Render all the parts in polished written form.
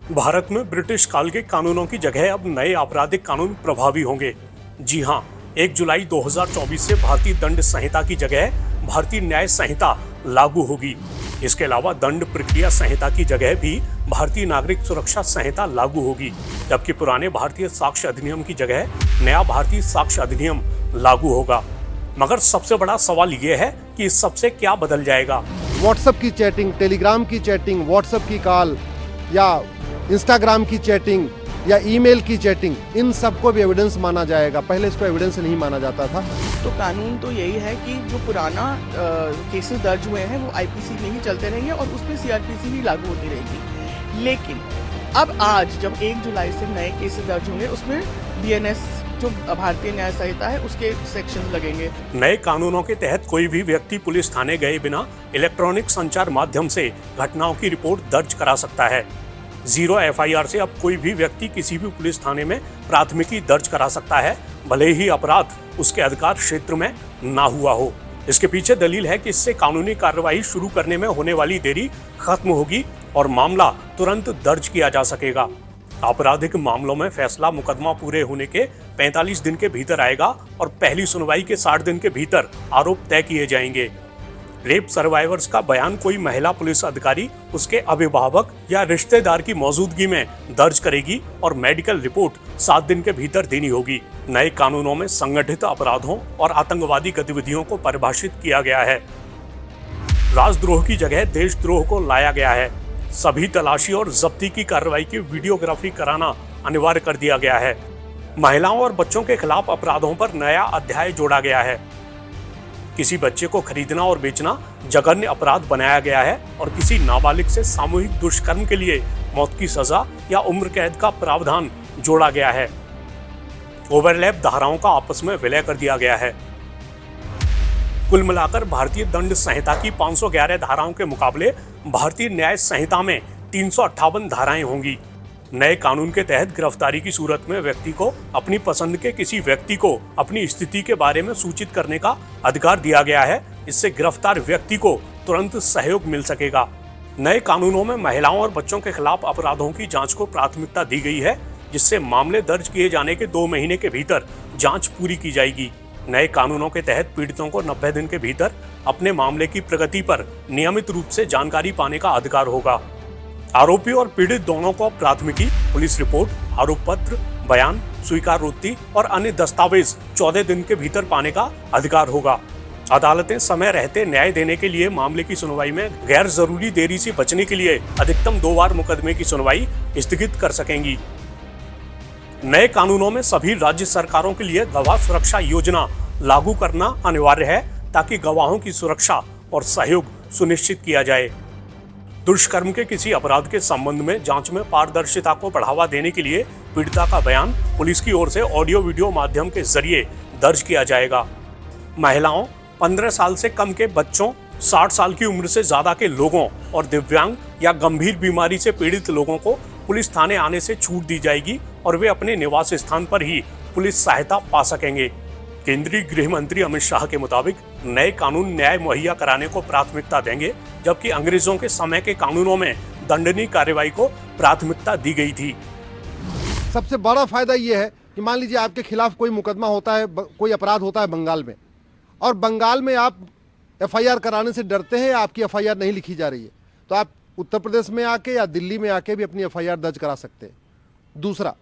भारत में ब्रिटिश काल के कानूनों की जगह अब नए आपराधिक कानून प्रभावी होंगे। जी हां, 1 जुलाई 2024 से भारतीय दंड संहिता की जगह भारतीय न्याय संहिता लागू होगी। इसके अलावा दंड प्रक्रिया संहिता की जगह भी भारतीय नागरिक सुरक्षा संहिता लागू होगी, जबकि पुराने भारतीय साक्ष्य अधिनियम की जगह नया भारतीय साक्ष्य अधिनियम लागू होगा। मगर सबसे बड़ा सवाल ये है कि इस सबसे क्या बदल जाएगा। व्हाट्सएप की चैटिंग, टेलीग्राम की चैटिंग, व्हाट्सएप की कॉल या इंस्टाग्राम की चैटिंग या ईमेल की चैटिंग, इन सबको भी एविडेंस माना जाएगा। पहले इसको एविडेंस नहीं माना जाता था। तो कानून तो यही है कि जो पुराना केसेस दर्ज हुए हैं वो आईपीसी में ही चलते रहेंगे और उसमें सीआरपीसी ही लागू होती रहेगी। लेकिन अब आज जब 1 जुलाई से नए केसेस दर्ज होंगे उसमें बीएनएस जो भारतीय न्याय संहिता है उसके सेक्शन लगेंगे। नए कानूनों के तहत कोई भी व्यक्ति पुलिस थाने गए बिना इलेक्ट्रॉनिक संचार माध्यम से घटनाओं की रिपोर्ट दर्ज करा सकता है। 0 एफआईआर से अब कोई भी व्यक्ति किसी भी पुलिस थाने में प्राथमिकी दर्ज करा सकता है, भले ही अपराध उसके अधिकार क्षेत्र में ना हुआ हो। इसके पीछे दलील है कि इससे कानूनी कार्रवाई शुरू करने में होने वाली देरी खत्म होगी और मामला तुरंत दर्ज किया जा सकेगा। आपराधिक मामलों में फैसला मुकदमा पूरे होने के 45 दिन के भीतर आएगा और पहली सुनवाई के 60 दिन के भीतर आरोप तय किए जाएंगे। रेप सर्वाइवर्स का बयान कोई महिला पुलिस अधिकारी उसके अभिभावक या रिश्तेदार की मौजूदगी में दर्ज करेगी और मेडिकल रिपोर्ट 7 दिन के भीतर देनी होगी। नए कानूनों में संगठित अपराधों और आतंकवादी गतिविधियों को परिभाषित किया गया है। राजद्रोह की जगह देशद्रोह को लाया गया है। सभी तलाशी और जब्ती की कार्रवाई की वीडियोग्राफी कराना अनिवार्य कर दिया गया है। महिलाओं और बच्चों के खिलाफ अपराधों पर नया अध्याय जोड़ा गया है। किसी बच्चे को खरीदना और बेचना जघन्य अपराध बनाया गया है और किसी नाबालिग से सामूहिक दुष्कर्म के लिए मौत की सजा या उम्र कैद का प्रावधान जोड़ा गया है। ओवरलैप धाराओं का आपस में विलय कर दिया गया है। कुल मिलाकर भारतीय दंड संहिता की 511 धाराओं के मुकाबले भारतीय न्याय संहिता में 358 धाराएं होंगी। नए कानून के तहत गिरफ्तारी की सूरत में व्यक्ति को अपनी पसंद के किसी व्यक्ति को अपनी स्थिति के बारे में सूचित करने का अधिकार दिया गया है। इससे गिरफ्तार व्यक्ति को तुरंत सहयोग मिल सकेगा। नए कानूनों में महिलाओं और बच्चों के खिलाफ अपराधों की जांच को प्राथमिकता दी गई है, जिससे मामले दर्ज किए जाने के 2 महीने के भीतर जांच पूरी की जाएगी। नए कानूनों के तहत पीड़ितों को 90 दिन के भीतर अपने मामले की प्रगति पर नियमित रूप से जानकारी पाने का अधिकार होगा। आरोपी और पीड़ित दोनों को प्राथमिकी, पुलिस रिपोर्ट, आरोप पत्र, बयान, स्वीकारोक्ति और अन्य दस्तावेज 14 दिन के भीतर पाने का अधिकार होगा। अदालतें समय रहते न्याय देने के लिए मामले की सुनवाई में गैर जरूरी देरी से बचने के लिए अधिकतम 2 बार मुकदमे की सुनवाई स्थगित कर सकेंगी। नए कानूनों में सभी राज्य सरकारों के लिए गवाह सुरक्षा योजना लागू करना अनिवार्य है, ताकि गवाहों की सुरक्षा और सहयोग सुनिश्चित किया जाए। दुष्कर्म के किसी अपराध के संबंध में जांच में पारदर्शिता को बढ़ावा देने के लिए पीड़िता का बयान पुलिस की ओर से ऑडियो वीडियो माध्यम के जरिए दर्ज किया जाएगा। महिलाओं, 15 साल से कम के बच्चों, 60 साल की उम्र से ज्यादा के लोगों और दिव्यांग या गंभीर बीमारी से पीड़ित लोगों को पुलिस थाने आने से छूट दी जाएगी और वे अपने निवास स्थान पर ही पुलिस सहायता पा सकेंगे। केंद्रीय गृह मंत्री अमित शाह के मुताबिक नए कानून न्याय मुहैया कराने को प्राथमिकता देंगे, जबकि अंग्रेजों के समय के कानूनों में दंडनीय कार्रवाई को प्राथमिकता दी गई थी। सबसे बड़ा फायदा ये है कि मान लीजिए आपके खिलाफ कोई मुकदमा होता है, कोई अपराध होता है बंगाल में, और बंगाल में आप एफआईआर कराने से डरते हैं, आपकी एफआईआर नहीं लिखी जा रही है, तो आप उत्तर प्रदेश में आके या दिल्ली में आके भी अपनी एफआईआर दर्ज करा सकते हैं। दूसरा,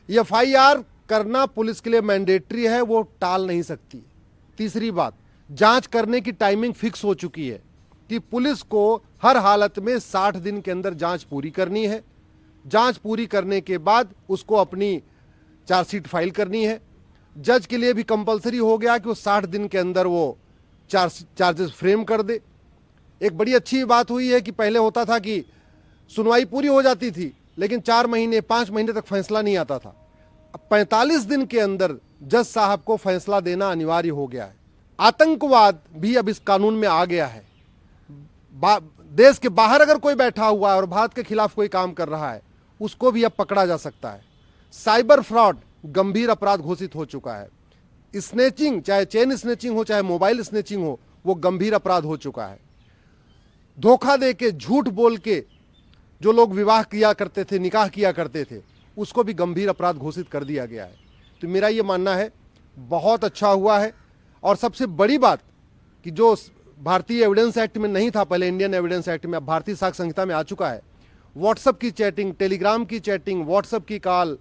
एफआईआर करना पुलिस के लिए मैंडेटरी है, वो टाल नहीं सकती। तीसरी बात, जांच करने की टाइमिंग फिक्स हो चुकी है कि पुलिस को हर हालत में 60 दिन के अंदर जांच पूरी करनी है। जांच पूरी करने के बाद उसको अपनी चार्जशीट फाइल करनी है। जज के लिए भी कंपलसरी हो गया कि वो 60 दिन के अंदर वो चार्जेस फ्रेम कर दे। एक बड़ी अच्छी बात हुई है कि पहले होता था कि सुनवाई पूरी हो जाती थी लेकिन 4 महीने 5 महीने तक फैसला नहीं आता था। अब 45 दिन के अंदर जज साहब को फैसला देना अनिवार्य हो गया है। आतंकवाद भी अब इस कानून में आ गया है। देश के बाहर अगर कोई बैठा हुआ है और भारत के खिलाफ कोई काम कर रहा है, उसको भी अब पकड़ा जा सकता है। साइबर फ्रॉड गंभीर अपराध घोषित हो चुका है। स्नेचिंग, चाहे चेन स्नेचिंग हो चाहे मोबाइल स्नेचिंग हो, वो गंभीर अपराध हो चुका है। धोखा दे के, झूठ बोल के जो लोग विवाह किया करते थे, निकाह किया करते थे, उसको भी गंभीर अपराध घोषित कर दिया गया है। तो मेरा ये मानना है बहुत अच्छा हुआ है। और सबसे बड़ी बात कि जो भारतीय एविडेंस एक्ट में नहीं था, पहले इंडियन एविडेंस एक्ट में, अब भारतीय साक्ष्य संहिता में आ चुका है, व्हाट्सएप की चैटिंग, टेलीग्राम की चैटिंग, व्हाट्सएप की कॉल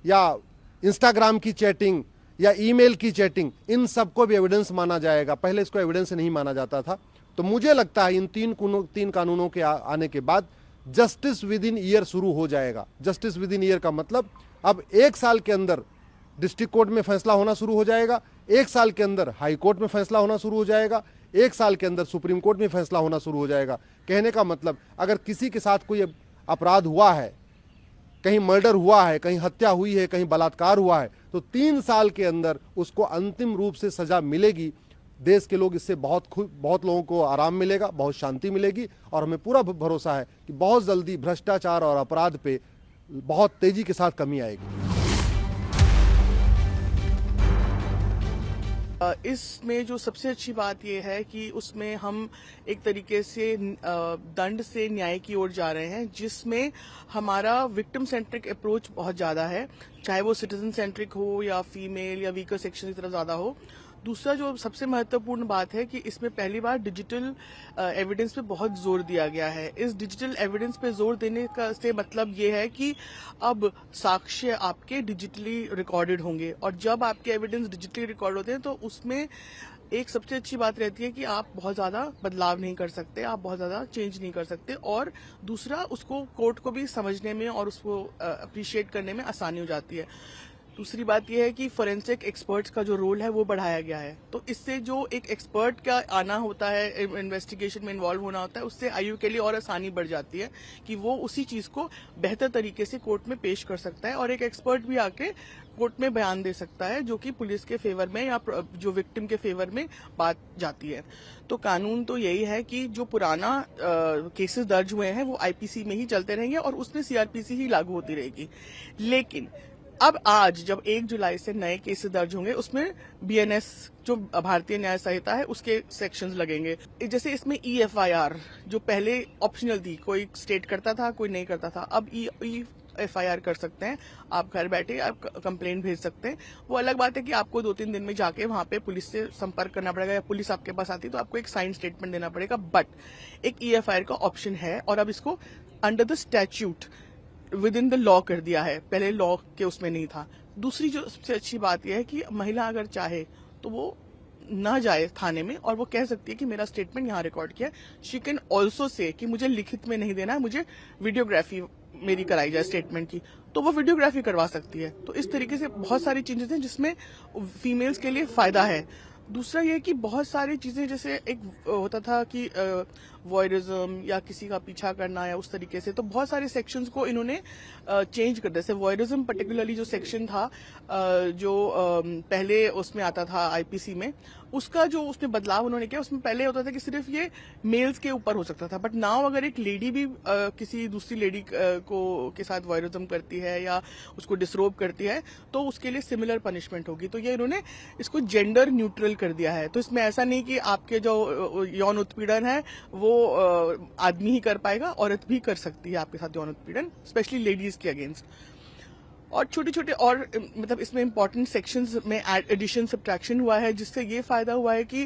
या इंस्टाग्राम की चैटिंग या ईमेल की चैटिंग, इन सबको भी एविडेंस माना जाएगा। पहले इसको एविडेंस नहीं माना जाता था। तो मुझे लगता है इन तीन कानूनों के आने के बाद जस्टिस विद इन ईयर शुरू हो जाएगा। जस्टिस विद इन ईयर का मतलब अब 1 साल के अंदर डिस्ट्रिक्ट कोर्ट में फैसला होना शुरू हो जाएगा, 1 साल के अंदर हाई कोर्ट में फैसला होना शुरू हो जाएगा, 1 साल के अंदर सुप्रीम कोर्ट में फैसला होना शुरू हो जाएगा। कहने का मतलब अगर किसी के साथ कोई अपराध हुआ है, कहीं मर्डर हुआ है, कहीं हत्या हुई है, कहीं बलात्कार हुआ है, तो 3 साल के अंदर उसको अंतिम रूप से सजा मिलेगी। देश के लोग इससे बहुत लोगों को आराम मिलेगा, बहुत शांति मिलेगी और हमें पूरा भरोसा है कि बहुत जल्दी भ्रष्टाचार और अपराध पे बहुत तेजी के साथ कमी आएगी। इसमें जो सबसे अच्छी बात यह है कि उसमें हम एक तरीके से दंड से न्याय की ओर जा रहे हैं, जिसमें हमारा विक्टिम सेंट्रिक अप्रोच बहुत ज्यादा है, चाहे वो सिटीजन सेंट्रिक हो या फीमेल या वीकर सेक्शन की तरफ ज्यादा हो। दूसरा जो सबसे महत्वपूर्ण बात है कि इसमें पहली बार डिजिटल एविडेंस पे बहुत जोर दिया गया है। इस डिजिटल एविडेंस पे जोर देने का से मतलब ये है कि अब साक्ष्य आपके डिजिटली रिकॉर्डेड होंगे, और जब आपके एविडेंस डिजिटली रिकॉर्ड होते हैं तो उसमें एक सबसे अच्छी बात रहती है कि आप बहुत ज्यादा बदलाव नहीं कर सकते, आप बहुत ज्यादा चेंज नहीं कर सकते, और दूसरा उसको कोर्ट को भी समझने में और उसको अप्रिशिएट करने में आसानी हो जाती है। दूसरी बात यह है कि फोरेंसिक एक्सपर्ट्स का जो रोल है वो बढ़ाया गया है। तो इससे जो एक एक्सपर्ट का आना होता है, इन्वेस्टिगेशन में इन्वॉल्व होना होता है, उससे आयु के लिए और आसानी बढ़ जाती है कि वो उसी चीज को बेहतर तरीके से कोर्ट में पेश कर सकता है, और एक एक्सपर्ट भी आके कोर्ट में बयान दे सकता है जो कि पुलिस के फेवर में या जो विक्टिम के फेवर में बात जाती है। तो कानून तो यही है कि जो पुराना केसेस दर्ज हुए हैं वो आईपीसी में ही चलते रहेंगे और उसमें सीआरपीसी ही लागू होती रहेगी। लेकिन अब आज जब 1 जुलाई से नए केसेस दर्ज होंगे, उसमें बीएनएस जो भारतीय न्याय संहिता है उसके सेक्शंस लगेंगे। जैसे इसमें ईएफआईआर जो पहले ऑप्शनल थी, कोई स्टेट करता था कोई नहीं करता था, अब ईएफआईआर कर सकते हैं। आप घर बैठे आप कंप्लेंट भेज सकते हैं। वो अलग बात है कि आपको 2-3 दिन में जाके वहां पे पुलिस से संपर्क करना पड़ेगा, या पुलिस आपके पास आती है तो आपको एक साइन स्टेटमेंट देना पड़ेगा, बट एक ईएफआईआर का ऑप्शन है, और अब इसको under the statute with in the law कर दिया है, पहले लॉ के उसमें नहीं था। दूसरी जो सबसे अच्छी बात यह है कि महिला अगर चाहे तो वो ना जाए थाने में और वो कह सकती है कि मेरा स्टेटमेंट यहाँ रिकॉर्ड किया। शी कैन ऑल्सो से कि मुझे लिखित में नहीं देना है, मुझे वीडियोग्राफी मेरी कराई जाए स्टेटमेंट की, तो वो वीडियोग्राफी करवा सकती है। तो इस तरीके से बहुत सारी चीजें हैं जिसमें फीमेल्स के लिए फायदा है। दूसरा ये कि बहुत सारी चीजें, जैसे एक होता था कि वॉयरिज्म या किसी का पीछा करना या उस तरीके से, तो बहुत सारे सेक्शंस को इन्होंने चेंज कर दिया। जैसे वॉयरिज्म पर्टिकुलरली जो सेक्शन था जो पहले उसमें आता था आईपीसी में, उसका जो उसमें बदलाव उन्होंने किया, उसमें पहले होता था कि सिर्फ ये मेल्स के ऊपर हो सकता था, बट नाउ अगर एक लेडी भी किसी दूसरी लेडी को के साथ वॉयरिज्म करती है या उसको डिसरोब करती है तो उसके लिए सिमिलर पनिशमेंट होगी। तो ये इन्होंने इसको जेंडर न्यूट्रल कर दिया है। तो इसमें ऐसा नहीं कि आपके जो यौन उत्पीड़न है वो आदमी ही कर पाएगा, औरत भी कर सकती है आपके साथ यौन उत्पीड़न, स्पेशली लेडीज के अगेंस्ट। और छोटे छोटे और मतलब इसमें इंपॉर्टेंट सेक्शंस में एडिशन सब्ट्रैक्शन हुआ है, जिससे ये फायदा हुआ है कि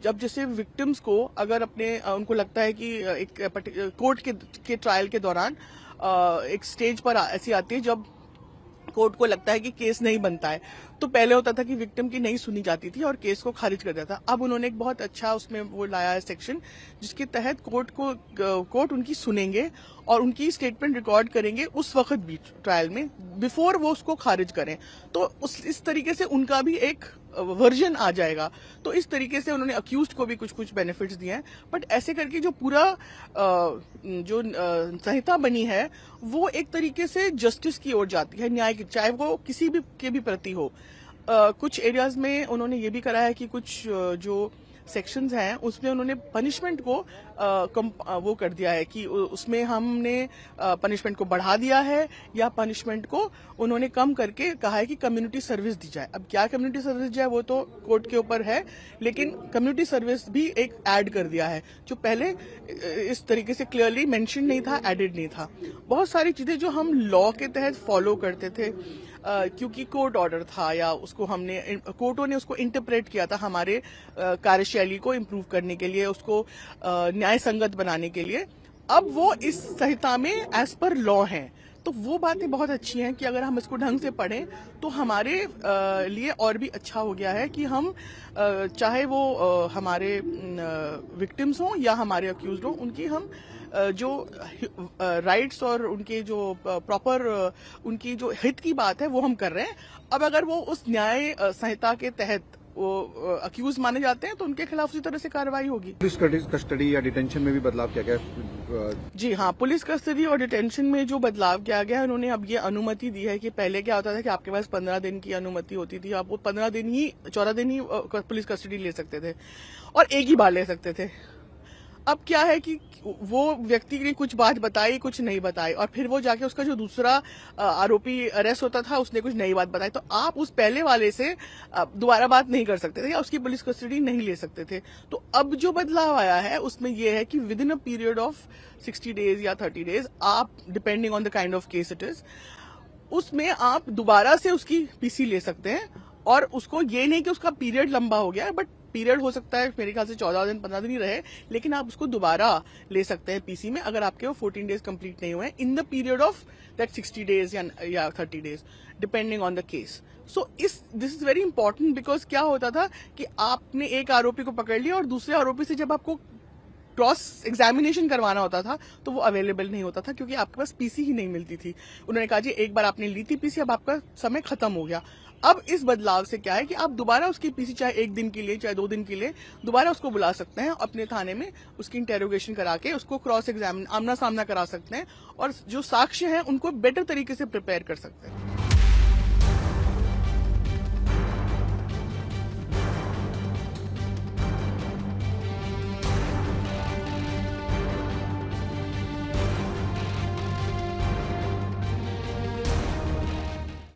जब जैसे विक्टिम्स को अगर अपने उनको लगता है कि एक कोर्ट के ट्रायल के दौरान एक स्टेज पर ऐसी आती है जब कोर्ट को लगता है कि केस नहीं बनता है, तो पहले होता था कि विक्टिम की नहीं सुनी जाती थी और केस को खारिज कर दिया था। अब उन्होंने एक बहुत अच्छा उसमें वो लाया है सेक्शन, जिसके तहत कोर्ट उनकी सुनेंगे और उनकी स्टेटमेंट रिकॉर्ड करेंगे उस वक्त भी ट्रायल में, बिफोर वो उसको खारिज करें। तो इस तरीके से उनका भी एक वर्जन आ जाएगा। तो इस तरीके से उन्होंने अक्यूज्ड को भी कुछ कुछ बेनिफिट्स दिए हैं। बट ऐसे करके जो पूरा जो संहिता बनी है वो एक तरीके से जस्टिस की ओर जाती है, न्याय की, चाहे वो किसी भी के भी प्रति हो। कुछ एरियाज में उन्होंने ये भी करा है कि कुछ जो सेक्शंस हैं उसमें उन्होंने पनिशमेंट को वो कर दिया है कि उसमें हमने पनिशमेंट को बढ़ा दिया है या पनिशमेंट को उन्होंने कम करके कहा है कि कम्युनिटी सर्विस दी जाए। अब क्या कम्युनिटी सर्विस दी जाए वो तो कोर्ट के ऊपर है, लेकिन कम्युनिटी सर्विस भी एक ऐड कर दिया है जो पहले इस तरीके से क्लियरली मेंशन नहीं था, एडेड नहीं था। बहुत सारी चीजें जो हम लॉ के तहत फॉलो करते थे क्योंकि कोर्ट ऑर्डर था या उसको हमने कोर्टों ने उसको इंटरप्रेट किया था हमारे कार्यशैली को इम्प्रूव करने के लिए, उसको न्याय संगत बनाने के लिए, अब वो इस संहिता में एज पर लॉ हैं। तो वो बातें बहुत अच्छी हैं कि अगर हम इसको ढंग से पढ़ें तो हमारे लिए और भी अच्छा हो गया है कि हम चाहे वो हमारे विक्टिम्स हों या हमारे अक्यूज्ड हों, उनकी हम जो राइट्स और उनके जो प्रॉपर उनकी जो हित की बात है वो हम कर रहे हैं। अब अगर वो उस न्याय संहिता के तहत वो अक्यूज माने जाते हैं तो उनके खिलाफ उसी तरह से कार्रवाई होगी। पुलिस कस्टडी या डिटेंशन में भी बदलाव किया गया? जी हाँ, पुलिस कस्टडी और डिटेंशन में जो बदलाव किया गया है, उन्होंने अब ये अनुमति दी है कि पहले क्या होता था कि आपके पास 15 दिन की अनुमति होती थी, आप वो 14 दिन ही पुलिस कस्टडी ले सकते थे और एक ही बार ले सकते थे। अब क्या है कि वो व्यक्ति ने कुछ बात बताई, कुछ नहीं बताई, और फिर वो जाके उसका जो दूसरा आरोपी अरेस्ट होता था उसने कुछ नई बात बताई, तो आप उस पहले वाले से दोबारा बात नहीं कर सकते थे या उसकी पुलिस कस्टडी नहीं ले सकते थे। तो अब जो बदलाव आया है उसमें यह है कि with in a period of 60 days या 30 डेज आप, depending on the kind of case it is, उसमें आप दोबारा से उसकी पीसी ले सकते हैं। और उसको ये नहीं कि उसका पीरियड लंबा हो गया है, बट पीरियड हो सकता है मेरे ख्याल से 14 दिन 15 दिन ही रहे, लेकिन आप उसको दोबारा ले सकते हैं पीसी में अगर आपके वो 14 डेज कंप्लीट नहीं हुए in the period of that 60 days या 30 days depending on the case. So this is very important because क्या होता था कि आपने एक आरोपी को पकड़ लिया और दूसरे आरोपी से जब आपको क्रॉस एग्जामिनेशन करवाना होता था तो वो अवेलेबल नहीं होता था क्योंकि आपके पास पीसी ही नहीं मिलती थी। उन्होंने कहा जी एक बार आपने ली थी पीसी, अब आपका समय खत्म हो गया। अब इस बदलाव से क्या है कि आप दोबारा उसकी पीसी चाहे 1 दिन के लिए चाहे 2 दिन के लिए दोबारा उसको बुला सकते हैं अपने थाने में, उसकी इंटेरोगेशन करा के उसको क्रॉस एग्जामिन आमना सामना करा सकते हैं और जो साक्ष्य हैं उनको बेटर तरीके से प्रिपेयर कर सकते हैं।